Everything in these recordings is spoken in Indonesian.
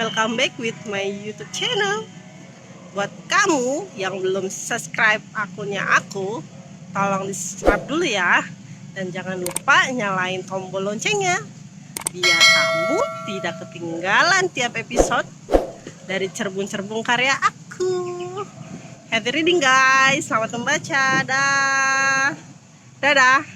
welcome back with my YouTube channel. Buat kamu yang belum subscribe akunnya aku, tolong di subscribe dulu ya. Dan jangan lupa nyalain tombol loncengnya, biar kamu tidak ketinggalan tiap episode dari cerbung-cerbung karya aku. Happy reading guys, selamat membaca. Dadah.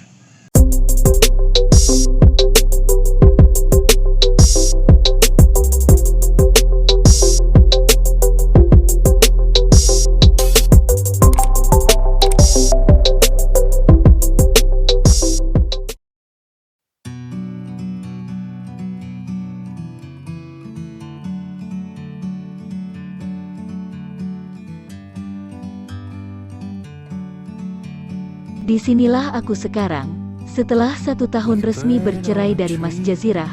Disinilah aku sekarang. Setelah 1 tahun resmi bercerai dari Mas Jazirah,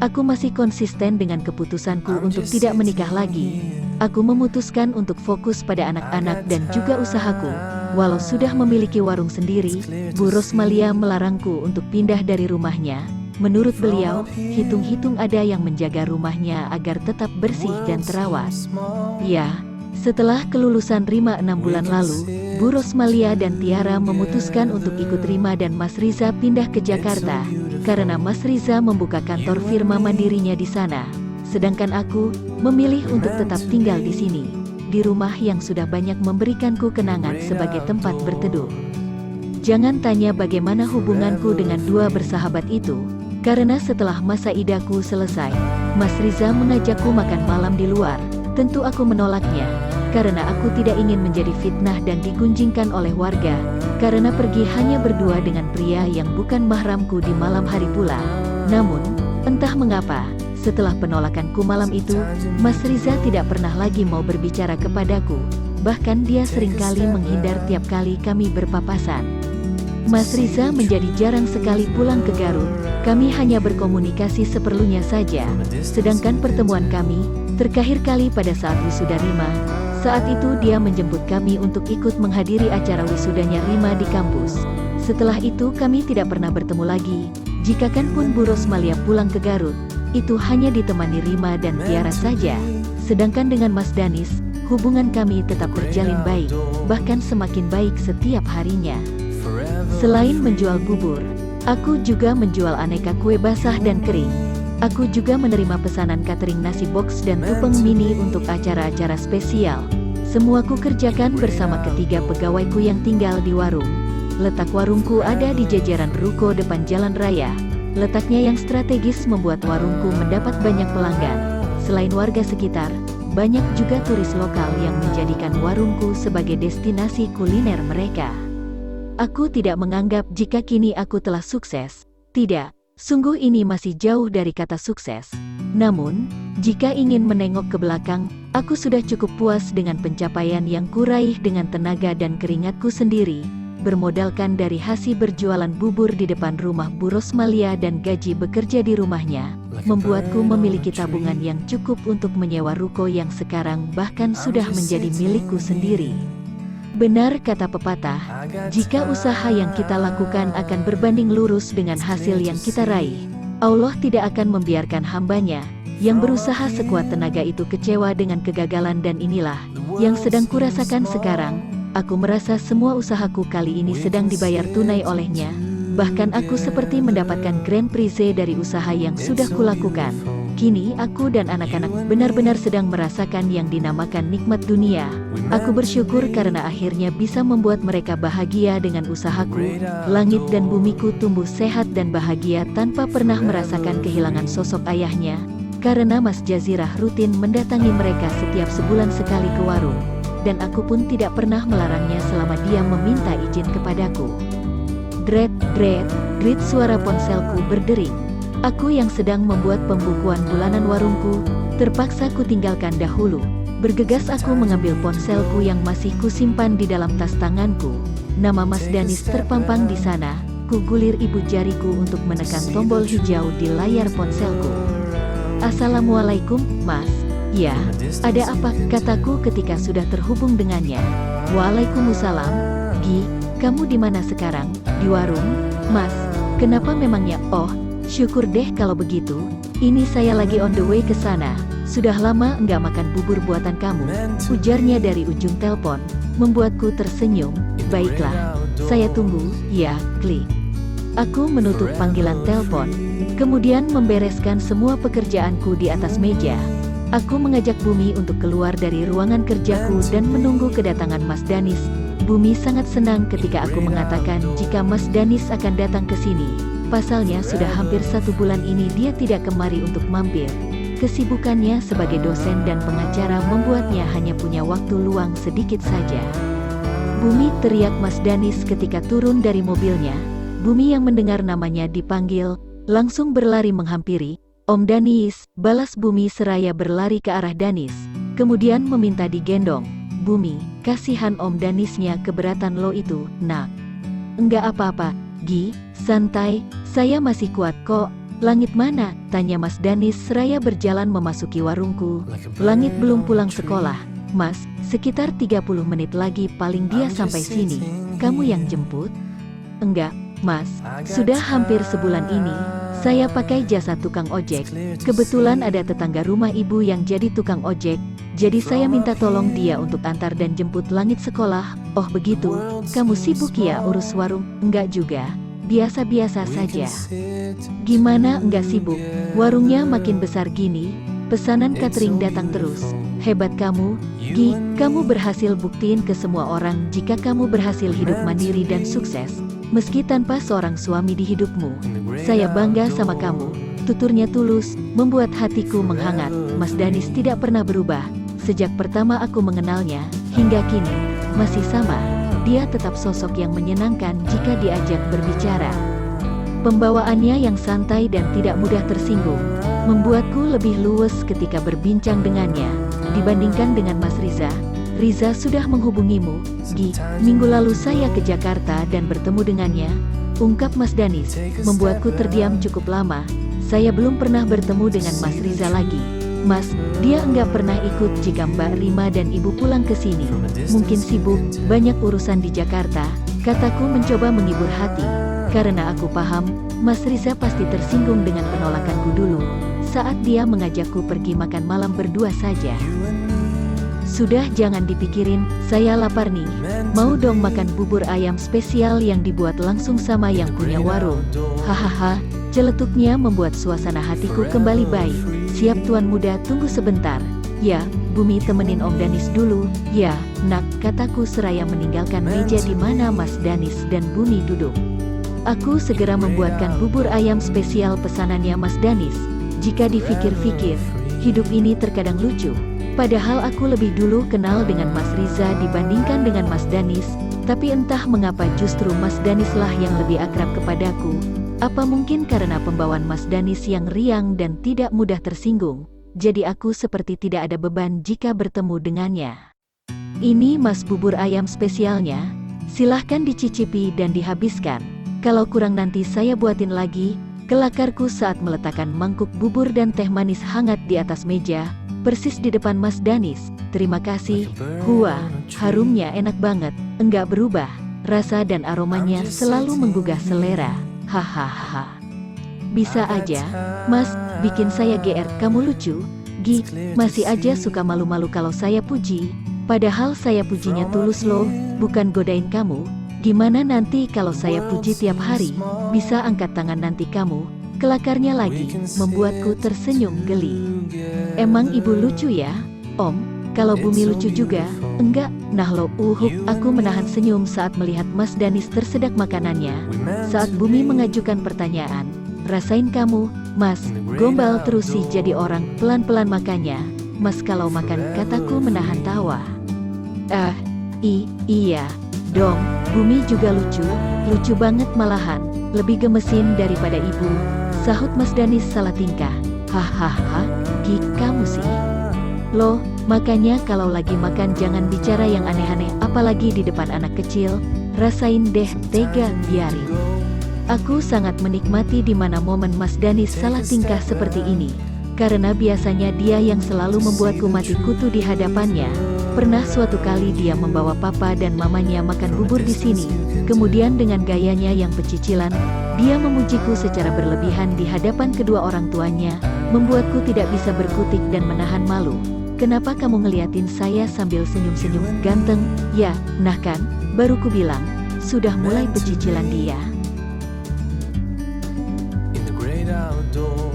aku masih konsisten dengan keputusanku untuk tidak menikah lagi. Aku memutuskan untuk fokus pada anak-anak dan juga usahaku. Walau sudah memiliki warung sendiri, Bu Rosmalia melarangku untuk pindah dari rumahnya. Menurut beliau, hitung-hitung ada yang menjaga rumahnya agar tetap bersih dan terawat. Ya, setelah kelulusan Rima 6 bulan lalu, Bu Rosmalia dan Tiara memutuskan untuk ikut Rima dan Mas Riza pindah ke Jakarta, karena Mas Riza membuka kantor firma mandirinya di sana. Sedangkan aku memilih untuk tetap tinggal di sini, di rumah yang sudah banyak memberikanku kenangan sebagai tempat berteduh. Jangan tanya bagaimana hubunganku dengan dua bersahabat itu, karena setelah masa idaku selesai, Mas Riza mengajakku makan malam di luar. Tentu aku menolaknya, karena aku tidak ingin menjadi fitnah dan digunjingkan oleh warga, karena pergi hanya berdua dengan pria yang bukan mahramku di malam hari pula. Namun, entah mengapa, setelah penolakanku malam itu, Mas Riza tidak pernah lagi mau berbicara kepadaku. Bahkan dia seringkali menghindar tiap kali kami berpapasan. Mas Riza menjadi jarang sekali pulang ke Garut, kami hanya berkomunikasi seperlunya saja. Sedangkan pertemuan kami terakhir kali pada saat wisuda Rima. Saat itu dia menjemput kami untuk ikut menghadiri acara wisudanya Rima di kampus. Setelah itu kami tidak pernah bertemu lagi. Jikakan pun Bu Rosmalia pulang ke Garut, itu hanya ditemani Rima dan Tiara saja. Sedangkan dengan Mas Danis, hubungan kami tetap terjalin baik, bahkan semakin baik setiap harinya. Selain menjual bubur, aku juga menjual aneka kue basah dan kering. Aku juga menerima pesanan catering nasi box dan tumpeng mini untuk acara-acara spesial. Semua ku kerjakan bersama ketiga pegawaiku yang tinggal di warung. Letak warungku ada di jajaran ruko depan jalan raya. Letaknya yang strategis membuat warungku mendapat banyak pelanggan. Selain warga sekitar, banyak juga turis lokal yang menjadikan warungku sebagai destinasi kuliner mereka. Aku tidak menganggap jika kini aku telah sukses. Tidak. Sungguh ini masih jauh dari kata sukses. Namun, jika ingin menengok ke belakang, aku sudah cukup puas dengan pencapaian yang kuraih dengan tenaga dan keringatku sendiri, bermodalkan dari hasil berjualan bubur di depan rumah Bu Rosmalia dan gaji bekerja di rumahnya, membuatku memiliki tabungan yang cukup untuk menyewa ruko yang sekarang bahkan sudah menjadi milikku sendiri. Benar kata pepatah, jika usaha yang kita lakukan akan berbanding lurus dengan hasil yang kita raih, Allah tidak akan membiarkan hambanya, yang berusaha sekuat tenaga itu kecewa dengan kegagalan. Dan inilah, yang sedang kurasakan sekarang. Aku merasa semua usahaku kali ini sedang dibayar tunai olehnya, bahkan aku seperti mendapatkan grand prize dari usaha yang sudah kulakukan. Kini aku dan anak-anak benar-benar sedang merasakan yang dinamakan nikmat dunia. Aku bersyukur karena akhirnya bisa membuat mereka bahagia dengan usahaku. Langit dan bumiku tumbuh sehat dan bahagia tanpa pernah merasakan kehilangan sosok ayahnya. Karena Mas Jazirah rutin mendatangi mereka setiap sebulan sekali ke warung. Dan aku pun tidak pernah melarangnya selama dia meminta izin kepadaku. Dret, suara ponselku berdering. Aku yang sedang membuat pembukuan bulanan warungku, terpaksa kutinggalkan dahulu. Bergegas aku mengambil ponselku yang masih kusimpan di dalam tas tanganku. Nama Mas Danis terpampang di sana. Kugulir ibu jariku untuk menekan tombol hijau di layar ponselku. Assalamualaikum, Mas. Ya, ada apa? Kataku ketika sudah terhubung dengannya. Waalaikumsalam. Gi, kamu di mana sekarang? Di warung? Mas, kenapa memangnya? Oh, syukur deh kalau begitu. Ini saya lagi on the way ke sana. sudah lama enggak makan bubur buatan kamu, ujarnya dari ujung telepon, membuatku tersenyum. Baiklah, saya tunggu, ya, klik. Aku menutup panggilan telepon, kemudian membereskan semua pekerjaanku di atas meja. Aku mengajak Bumi untuk keluar dari ruangan kerjaku dan menunggu kedatangan Mas Danis. Bumi sangat senang ketika aku mengatakan jika Mas Danis akan datang ke sini. Pasalnya sudah hampir 1 bulan ini dia tidak kemari untuk mampir. Kesibukannya sebagai dosen dan pengacara membuatnya hanya punya waktu luang sedikit saja. Bumi, teriak Mas Danis ketika turun dari mobilnya. Bumi yang mendengar namanya dipanggil, langsung berlari menghampiri. Om Danis, balas Bumi seraya berlari ke arah Danis. Kemudian meminta digendong. Bumi, kasihan Om Danisnya keberatan lo itu, nak. Enggak apa-apa, Gi, santai, saya masih kuat kok. Langit mana? Tanya Mas Danis seraya berjalan memasuki warungku. Langit belum pulang sekolah, Mas, sekitar 30 menit lagi paling dia sampai sini. Kamu yang jemput? Enggak, Mas, sudah hampir sebulan ini, saya pakai jasa tukang ojek. Kebetulan ada tetangga rumah ibu yang jadi tukang ojek, jadi saya minta tolong dia untuk antar dan jemput Langit sekolah. Oh begitu, kamu sibuk ya urus warung? Enggak juga, biasa-biasa saja. Gimana enggak sibuk? Warungnya makin besar gini, pesanan catering datang terus. Hebat kamu, Gi, kamu berhasil buktiin ke semua orang jika kamu berhasil hidup mandiri dan sukses, meski tanpa seorang suami di hidupmu. Saya bangga sama kamu, tuturnya tulus, membuat hatiku menghangat. Mas Danis tidak pernah berubah, sejak pertama aku mengenalnya, hingga kini, masih sama. Dia tetap sosok yang menyenangkan jika diajak berbicara. Pembawaannya yang santai dan tidak mudah tersinggung, membuatku lebih luwes ketika berbincang dengannya, dibandingkan dengan Mas Riza. Riza sudah menghubungimu, Gi, minggu lalu saya ke Jakarta dan bertemu dengannya, ungkap Mas Danis, membuatku terdiam cukup lama. Saya belum pernah bertemu dengan Mas Riza lagi. Mas, dia enggak pernah ikut jika Mbak Rima dan Ibu pulang ke sini. Mungkin sibuk, banyak urusan di Jakarta, kataku mencoba menghibur hati. Karena aku paham, Mas Riza pasti tersinggung dengan penolakanku dulu, saat dia mengajakku pergi makan malam berdua saja. Sudah jangan dipikirin, saya lapar nih. Mau dong makan bubur ayam spesial yang dibuat langsung sama yang punya warung. Hahaha, celetuknya membuat suasana hatiku kembali baik. Siap tuan muda, tunggu sebentar. Ya, Bumi temenin Om Danis dulu. Ya, nak, kataku seraya meninggalkan meja di mana Mas Danis dan Bumi duduk. Aku segera membuatkan bubur ayam spesial pesanannya Mas Danis. Jika dipikir-pikir, hidup ini terkadang lucu. Padahal aku lebih dulu kenal dengan Mas Riza dibandingkan dengan Mas Danis, tapi entah mengapa justru Mas Danislah yang lebih akrab kepadaku. Apa mungkin karena pembawaan Mas Danis yang riang dan tidak mudah tersinggung, jadi aku seperti tidak ada beban jika bertemu dengannya. Ini Mas bubur ayam spesialnya, silahkan dicicipi dan dihabiskan. Kalau kurang nanti saya buatin lagi, kelakarku saat meletakkan mangkuk bubur dan teh manis hangat di atas meja, persis di depan Mas Danis. Terima kasih, Hua, harumnya enak banget, enggak berubah, rasa dan aromanya selalu menggugah selera. Hahaha. Bisa aja, Mas, bikin saya GR, kamu lucu. Gi, masih aja suka malu-malu kalau saya puji. Padahal saya pujinya tulus loh, bukan godain kamu. Gimana nanti kalau saya puji tiap hari? Bisa angkat tangan nanti kamu. Kelakarnya lagi, membuatku tersenyum geli. Emang ibu lucu ya, Om? Kalau Bumi lucu juga? Enggak, nah lo, aku menahan senyum saat melihat Mas Danis tersedak makanannya. Saat Bumi mengajukan pertanyaan, rasain kamu, Mas, gombal terus sih jadi orang, pelan-pelan makannya. Mas kalau makan, kataku menahan tawa. Iya, dong, Bumi juga lucu banget malahan, lebih gemesin daripada ibu, sahut Mas Danis salah tingkah. Hahaha, Gi, kamu sih. Loh, makanya kalau lagi makan jangan bicara yang aneh-aneh, apalagi di depan anak kecil. Rasain deh, tega, biarin. Aku sangat menikmati di mana momen Mas Danis salah tingkah seperti ini, karena biasanya dia yang selalu membuatku mati kutu di hadapannya. Pernah suatu kali dia membawa papa dan mamanya makan bubur di sini. Kemudian dengan gayanya yang pecicilan, dia memujiku secara berlebihan di hadapan kedua orang tuanya, membuatku tidak bisa berkutik dan menahan malu. Kenapa kamu ngeliatin saya sambil senyum-senyum? Ganteng, ya, nah kan, baru ku bilang, sudah mulai pecicilan dia. In the great outdoors.